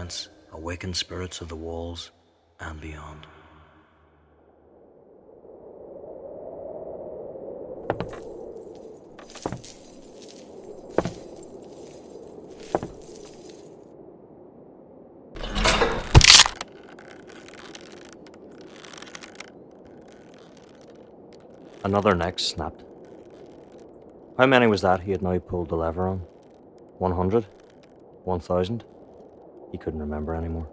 silence awakened spirits of the walls and beyond. Another neck snapped. How many was that he had now pulled the lever on? 100? 1,000? He couldn't remember anymore.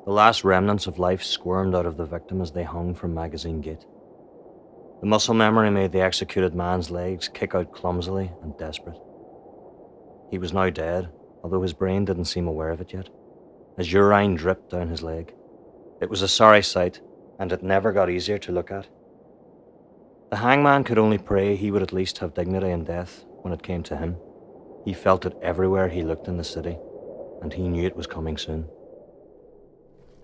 The last remnants of life squirmed out of the victim as they hung from Magazine Gate. The muscle memory made the executed man's legs kick out clumsily and desperate. He was now dead, although his brain didn't seem aware of it yet, as urine dripped down his leg. It was a sorry sight, and it never got easier to look at. The hangman could only pray he would at least have dignity in death when it came to him. He felt it everywhere he looked in the city, and he knew it was coming soon.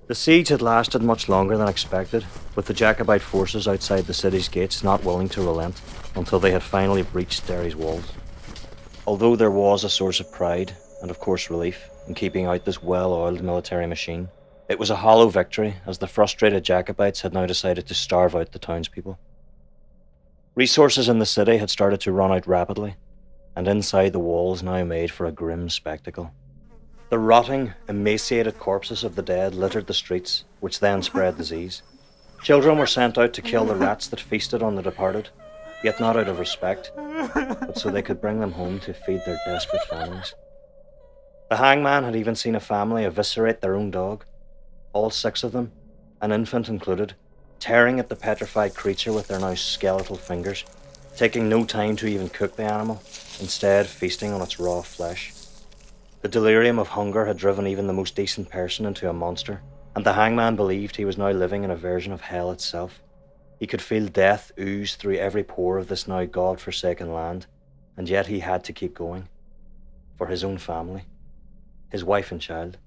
The siege had lasted much longer than expected, with the Jacobite forces outside the city's gates not willing to relent until they had finally breached Derry's walls. Although there was a source of pride, and of course relief, in keeping out this well-oiled military machine, it was a hollow victory as the frustrated Jacobites had now decided to starve out the townspeople. Resources in the city had started to run out rapidly, and inside the walls now made for a grim spectacle. The rotting, emaciated corpses of the dead littered the streets, which then spread disease. Children were sent out to kill the rats that feasted on the departed, yet not out of respect, but so they could bring them home to feed their desperate families. The hangman had even seen a family eviscerate their own dog, all 6 of them, an infant included, tearing at the petrified creature with their now skeletal fingers, taking no time to even cook the animal, instead feasting on its raw flesh. The delirium of hunger had driven even the most decent person into a monster, and the hangman believed he was now living in a version of hell itself. He could feel death ooze through every pore of this now God-forsaken land, and yet he had to keep going. For his own family, his wife and child.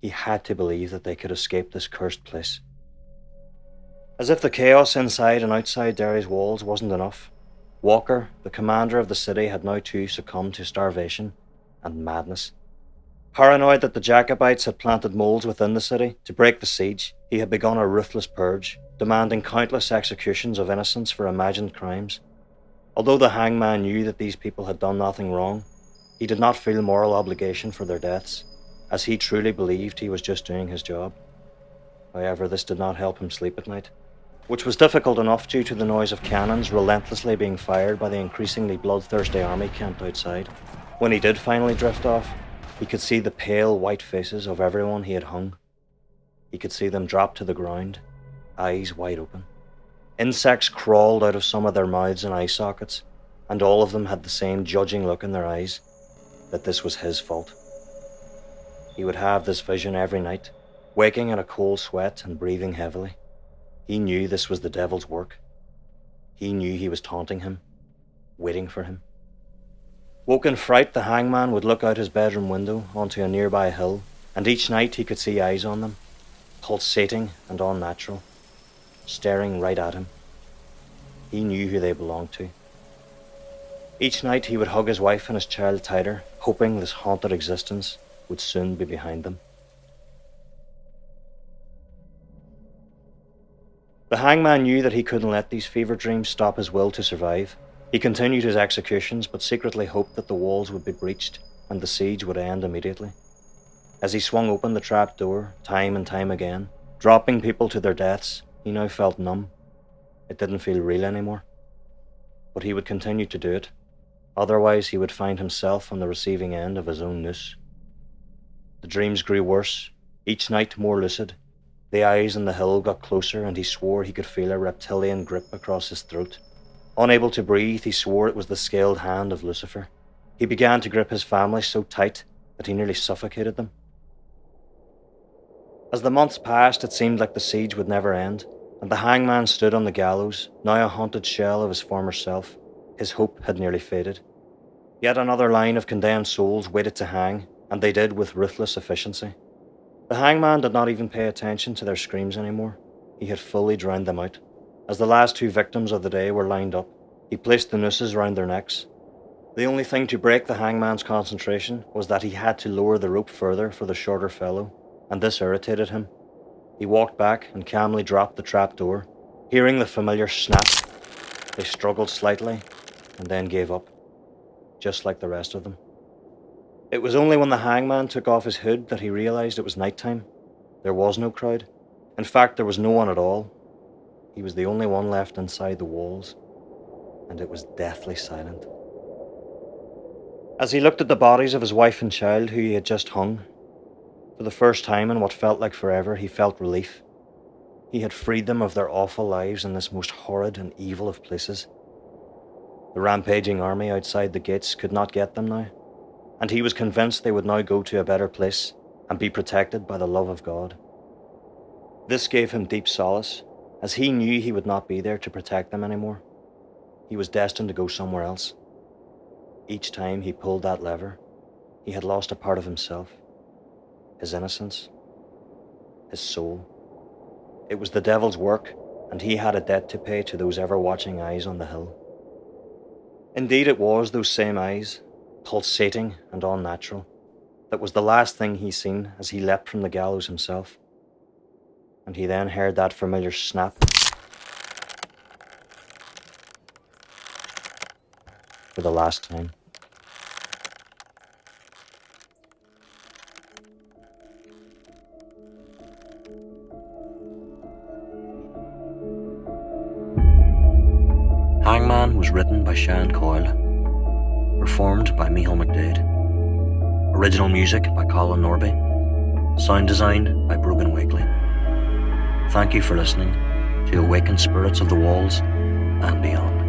He had to believe that they could escape this cursed place. As if the chaos inside and outside Derry's walls wasn't enough, Walker, the commander of the city, had now too succumbed to starvation and madness. Paranoid that the Jacobites had planted moles within the city to break the siege, he had begun a ruthless purge, demanding countless executions of innocents for imagined crimes. Although the hangman knew that these people had done nothing wrong, he did not feel moral obligation for their deaths, as he truly believed he was just doing his job. However, this did not help him sleep at night, which was difficult enough due to the noise of cannons relentlessly being fired by the increasingly bloodthirsty army camped outside. When he did finally drift off, he could see the pale white faces of everyone he had hung. He could see them drop to the ground, eyes wide open. Insects crawled out of some of their mouths and eye sockets, and all of them had the same judging look in their eyes, that this was his fault. He would have this vision every night, waking in a cold sweat and breathing heavily. He knew this was the devil's work. He knew he was taunting him, waiting for him. Woke in fright, the hangman would look out his bedroom window onto a nearby hill, and each night he could see eyes on them, pulsating and unnatural, staring right at him. He knew who they belonged to. Each night he would hug his wife and his child tighter, hoping this haunted existence would soon be behind them. The hangman knew that he couldn't let these fever dreams stop his will to survive. He continued his executions, but secretly hoped that the walls would be breached and the siege would end immediately. As he swung open the trap door, time and time again, dropping people to their deaths, he now felt numb. It didn't feel real anymore. But he would continue to do it. Otherwise, he would find himself on the receiving end of his own noose. The dreams grew worse, each night more lucid. The eyes on the hill got closer, and he swore he could feel a reptilian grip across his throat. Unable to breathe, he swore it was the scaled hand of Lucifer. He began to grip his family so tight that he nearly suffocated them. As the months passed, it seemed like the siege would never end, and the hangman stood on the gallows, now a haunted shell of his former self. His hope had nearly faded. Yet another line of condemned souls waited to hang, and they did with ruthless efficiency. The hangman did not even pay attention to their screams anymore. He had fully drowned them out. As the last 2 victims of the day were lined up, he placed the nooses round their necks. The only thing to break the hangman's concentration was that he had to lower the rope further for the shorter fellow, and this irritated him. He walked back and calmly dropped the trap door. Hearing the familiar snap, they struggled slightly and then gave up, just like the rest of them. It was only when the hangman took off his hood that he realized it was nighttime. There was no crowd. In fact, there was no one at all. He was the only one left inside the walls, and it was deathly silent. As he looked at the bodies of his wife and child who he had just hung, for the first time in what felt like forever, he felt relief. He had freed them of their awful lives in this most horrid and evil of places. The rampaging army outside the gates could not get them now, and he was convinced they would now go to a better place and be protected by the love of God. This gave him deep solace, as he knew he would not be there to protect them anymore. He was destined to go somewhere else. Each time he pulled that lever, he had lost a part of himself, his innocence, his soul. It was the devil's work, and he had a debt to pay to those ever-watching eyes on the hill. Indeed, it was those same eyes, pulsating and unnatural, that was the last thing he seen as he leapt from the gallows himself. And he then heard that familiar snap for the last time. Hangman was written by Sean Coyle, performed by Micheál McDade, original music by Colin Norby, sound design by Brogan Wakely. Thank you for listening to Awakened Spirits of the Walls and Beyond.